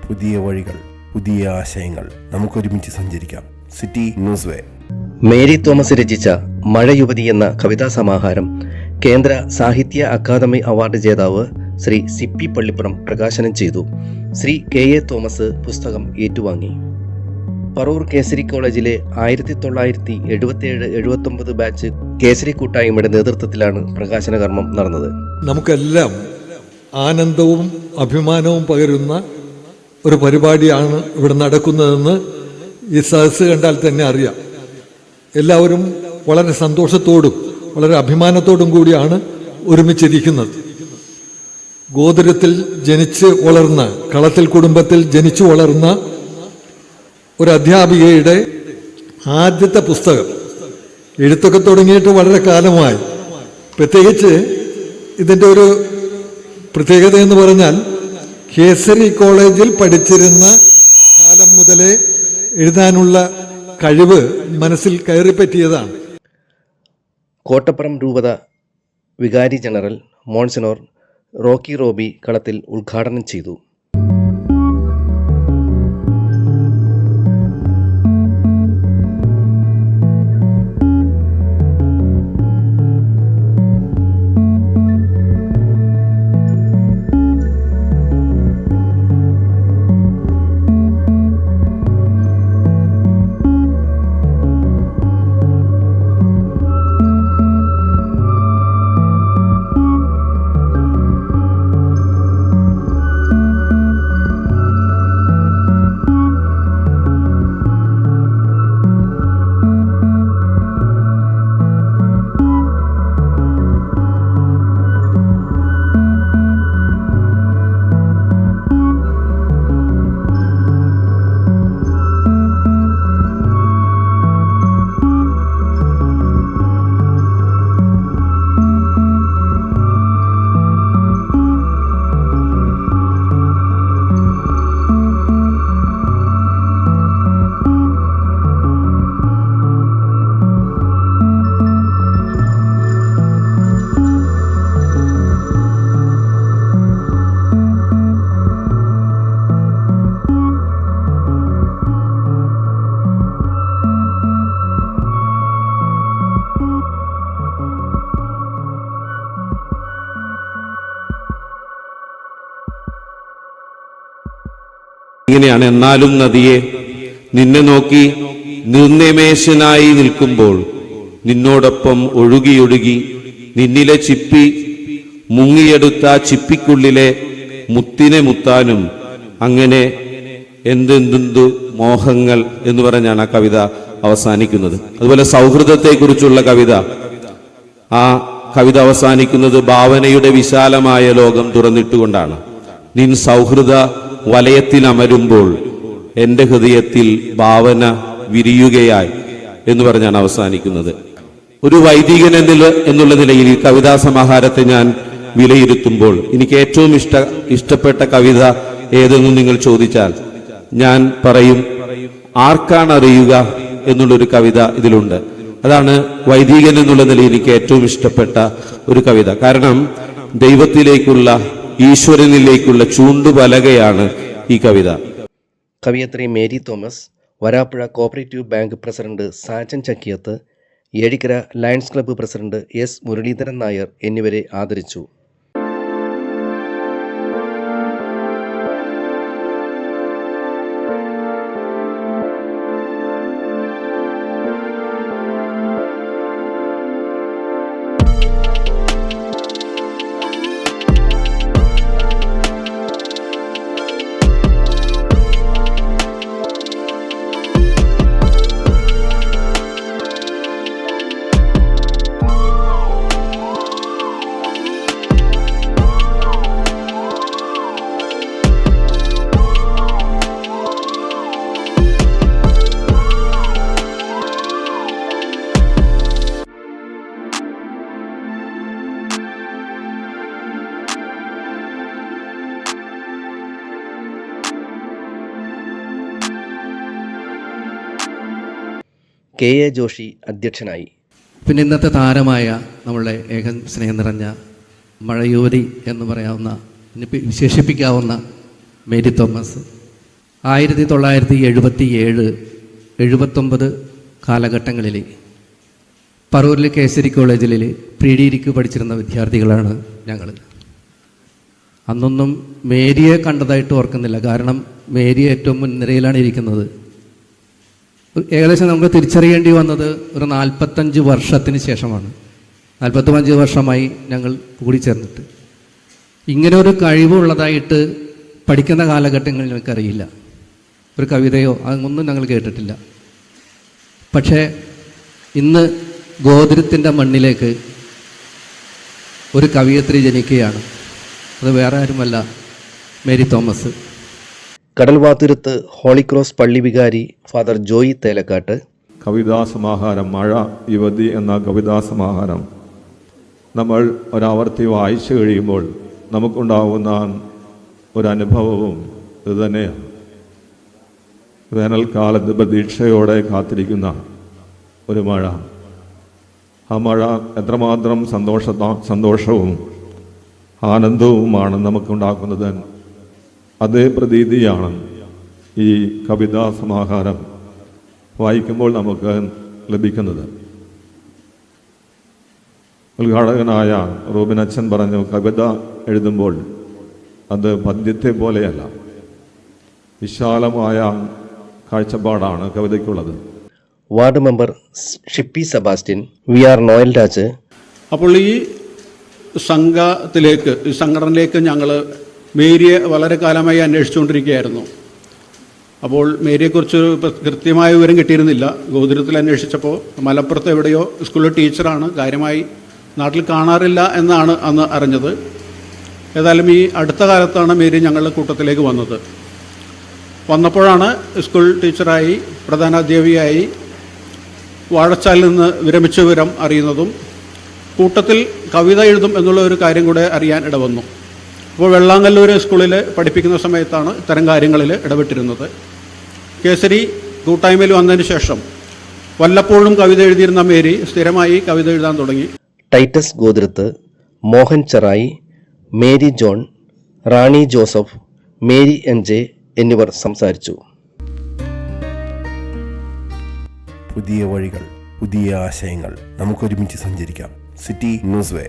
പുതിയ വഴികൾ, പുതിയ ആശയങ്ങൾ. നമുക്കൊരുമിച്ച് സഞ്ചരിക്കാം. സിറ്റി ന്യൂസ് വേ. മേരി തോമസ് രചിച്ച മഴയുവതി എന്ന കവിതാ സമാഹാരം കേന്ദ്ര സാഹിത്യ അക്കാദമി അവാർഡ് ജേതാവ് ശ്രീ സിപ്പി പള്ളിപ്പുറം പ്രകാശനം ചെയ്തു. ശ്രീ KA തോമസ് പുസ്തകം ഏറ്റുവാങ്ങി. പറവൂർ കേസരി കോളേജിലെ 1977-79 ബാച്ച് കേസരി കൂട്ടായ്മയുടെ നേതൃത്വത്തിലാണ് പ്രകാശന കർമ്മം നടന്നത്. നമുക്കെല്ലാം ആനന്ദവും അഭിമാനവും പകരുന്ന ഒരു പരിപാടിയാണ് ഇവിടെ നടക്കുന്നതെന്ന് ഈ സദസ്സ് കണ്ടാൽ തന്നെ അറിയാം. എല്ലാവരും വളരെ സന്തോഷത്തോടും വളരെ അഭിമാനത്തോടും കൂടിയാണ് ഒരുമിച്ചിരിക്കുന്നത്. ഗോകുലത്തിൽ ജനിച്ച് വളർന്ന, കളത്തിൽ കുടുംബത്തിൽ ജനിച്ചു വളർന്ന ഒരു അധ്യാപികയുടെ ആദ്യത്തെ പുസ്തകം എഴുത്തൊക്കെ തുടങ്ങിയിട്ട് വളരെ കാലമായി. പ്രത്യേകിച്ച് ഇതിൻ്റെ ഒരു പ്രത്യേകത എന്ന് പറഞ്ഞാൽ കേസരി കോളേജിൽ പഠിച്ചിരുന്ന കാലം മുതലേ എഴുതാനുള്ള കഴിവ് മനസ്സിൽ കയറിപ്പറ്റിയതാണ്. കോട്ടപ്പുറം രൂപത വികാരി ജനറൽ മോൺസിനോർ റോക്കി റോബി കളത്തിൽ ഉദ്ഘാടനം ചെയ്തു. ഇങ്ങനെയാണ്: എന്നാലും നദിയെ, നിന്നെ നോക്കി നിർനിമേഷനായി നിൽക്കുമ്പോൾ നിന്നോടൊപ്പം ഒഴുകിയൊഴുകി നിന്നിലെ ചിപ്പി മുങ്ങിയെടുത്ത ചിപ്പിക്കുള്ളിലെ മുത്തിനെ മുത്താനും അങ്ങനെ എന്തെന്തു മോഹങ്ങൾ എന്ന് പറഞ്ഞാണ് ആ കവിത അവസാനിക്കുന്നത്. അതുപോലെ സൗഹൃദത്തെക്കുറിച്ചുള്ള കവിത, ആ കവിത അവസാനിക്കുന്നത് ഭാവനയുടെ വിശാലമായ ലോകം തുറന്നിട്ടുകൊണ്ടാണ്. നിൻ സൗഹൃദ വലയത്തിൽ അമരുമ്പോൾ എൻ്റെ ഹൃദയത്തിൽ ഭാവന വിരിയുകയായി എന്ന് പറഞ്ഞാണ് അവസാനിക്കുന്നത്. ഒരു വൈദികൻ എന്നുള്ള നിലയിൽ ഈ കവിതാ സമാഹാരത്തെ ഞാൻ വിലയിരുത്തുമ്പോൾ എനിക്ക് ഏറ്റവും ഇഷ്ടപ്പെട്ട കവിത ഏതെന്ന് നിങ്ങൾ ചോദിച്ചാൽ ഞാൻ പറയും ആർക്കാണ് അറിയുക എന്നുള്ളൊരു കവിത ഇതിലുണ്ട്. അതാണ് വൈദികൻ എന്നുള്ള നിലയിൽ എനിക്ക് ഏറ്റവും ഇഷ്ടപ്പെട്ട ഒരു കവിത. കാരണം ദൈവത്തിലേക്കുള്ള, ഈശ്വരനിലേക്കുള്ള ചൂണ്ടുപലകയാണ് ഈ കവിത. കവിയത്രി Mary Thomas, Varappuzha cooperative bank president Sajan Chakkiyath, Ezhikkara Lions club president S Muraleedharan Nair എന്നിവരെ ആദരിച്ചു. KA ജോഷി അധ്യക്ഷനായി. പിന്നെ ഇന്നത്തെ താരമായ നമ്മളുടെ ഏക സ്നേഹം നിറഞ്ഞ മഴയൂരി എന്ന് പറയാവുന്ന, വിശേഷിപ്പിക്കാവുന്ന മേരി തോമസ് 1977, 79 കാലഘട്ടങ്ങളിൽ പറവൂരിലെ കേസരി കോളേജിൽ പ്രീഡിഗ്രിക്ക് പഠിച്ചിരുന്ന വിദ്യാർത്ഥികളാണ് ഞങ്ങൾ. അന്നൊന്നും മേരിയെ കണ്ടതായിട്ട് ഓർക്കുന്നില്ല, കാരണം മേരി ഏറ്റവും മുൻനിരയിലാണ് ഇരിക്കുന്നത്. ഏകദേശം നമുക്ക് തിരിച്ചറിയേണ്ടി വന്നത് ഒരു 45 വർഷത്തിന് ശേഷമാണ്. 45 വർഷമായി ഞങ്ങൾ കൂടിച്ചേർന്നിട്ട്. ഇങ്ങനെ ഒരു കഴിവുള്ളതായിട്ട് പഠിക്കുന്ന കാലഘട്ടങ്ങളിൽ ഞങ്ങൾക്കറിയില്ല. ഒരു കവിതയോ അതൊന്നും ഞങ്ങൾ കേട്ടിട്ടില്ല. പക്ഷേ ഇന്ന് ഗോതിരത്തിൻ്റെ മണ്ണിലേക്ക് ഒരു കവയിത്രി ജനിക്കുകയാണ്. അത് വേറെ ആരുമല്ല, മേരി തോമസ്. കടൽവാതുരത്ത് ഹോളിക്രോസ് പള്ളി വികാരി ഫാദർ ജോയി തേലക്കാട്ട് കവിതാസമാഹാരം മഴ യുവതി എന്ന കവിതാസമാഹാരം നമ്മൾ ഒരാവർത്തി വായിച്ചു കഴിയുമ്പോൾ നമുക്കുണ്ടാകുന്ന ഒരനുഭവവും ഇതുതന്നെയാണ്. വേനൽക്കാലത്ത് പ്രതീക്ഷയോടെ കാത്തിരിക്കുന്ന ഒരു മഴ. ആ മഴ എത്രമാത്രം സന്തോഷവും ആനന്ദവുമാണ് നമുക്കുണ്ടാക്കുന്നത്. അതേ പ്രതീതിയാണ് ഈ കവിതാ സമാഹാരം വായിക്കുമ്പോൾ നമുക്ക് ലഭിക്കുന്നത്. ഉദ്ഘാടകനായ റൂബിൻ അച്ഛൻ പറഞ്ഞു, കവിത എഴുതുമ്പോൾ അത് പദ്യത്തെ പോലെയല്ല, വിശാലമായ കാഴ്ചപ്പാടാണ് കവിതയ്ക്കുള്ളത്. Ward member Shippy Sebastian, V R Noel Raj. അപ്പോൾ ഈ സംഘടനയിലേക്ക് ഞങ്ങൾ മേരിയെ വളരെ കാലമായി അന്വേഷിച്ചുകൊണ്ടിരിക്കുകയായിരുന്നു. അപ്പോൾ മേരിയെക്കുറിച്ച് കൃത്യമായ വിവരം കിട്ടിയിരുന്നില്ല. ഗോതിരത്തിൽ അന്വേഷിച്ചപ്പോൾ മലപ്പുറത്ത് എവിടെയോ സ്കൂളിൽ ടീച്ചറാണ്, കാര്യമായി നാട്ടിൽ കാണാറില്ല എന്നാണ് അന്ന് അറിഞ്ഞത്. ഏതായാലും ഈ അടുത്ത കാലത്താണ് മേരി ഞങ്ങളുടെ കൂട്ടത്തിലേക്ക് വന്നപ്പോഴാണ് സ്കൂൾ ടീച്ചറായി പ്രധാനാധ്യാപികയായി വാഴച്ചാലിൽ നിന്ന് വിരമിച്ച വിവരം അറിയുന്നതും കൂട്ടത്തിൽ കവിത എഴുതും എന്നുള്ള ഒരു കാര്യം കൂടെ അറിയാൻ ഇടവന്നു. അപ്പോൾ വെള്ളാങ്കല്ലൂർ സ്കൂളിൽ പഠിപ്പിക്കുന്ന സമയത്താണ് ഇത്തരം കാര്യങ്ങളിൽ ഇടപെട്ടിരുന്നത്. കേസരി കൂട്ടായ്മയിൽ വന്നതിന് ശേഷം വല്ലപ്പോഴും കവിത എഴുതിയിരുന്ന മേരി സ്ഥിരമായി കവിത എഴുതാൻ തുടങ്ങി. Titus Gothirath, Mohan Cherai, Mary John, Rani Joseph, Mary N J എന്നിവർ സംസാരിച്ചു. പുതിയ വഴികൾ, പുതിയ ആശയങ്ങൾ, നമുക്കൊരുമിച്ച് സഞ്ചരിക്കാം. സിറ്റി ന്യൂസ് വേ.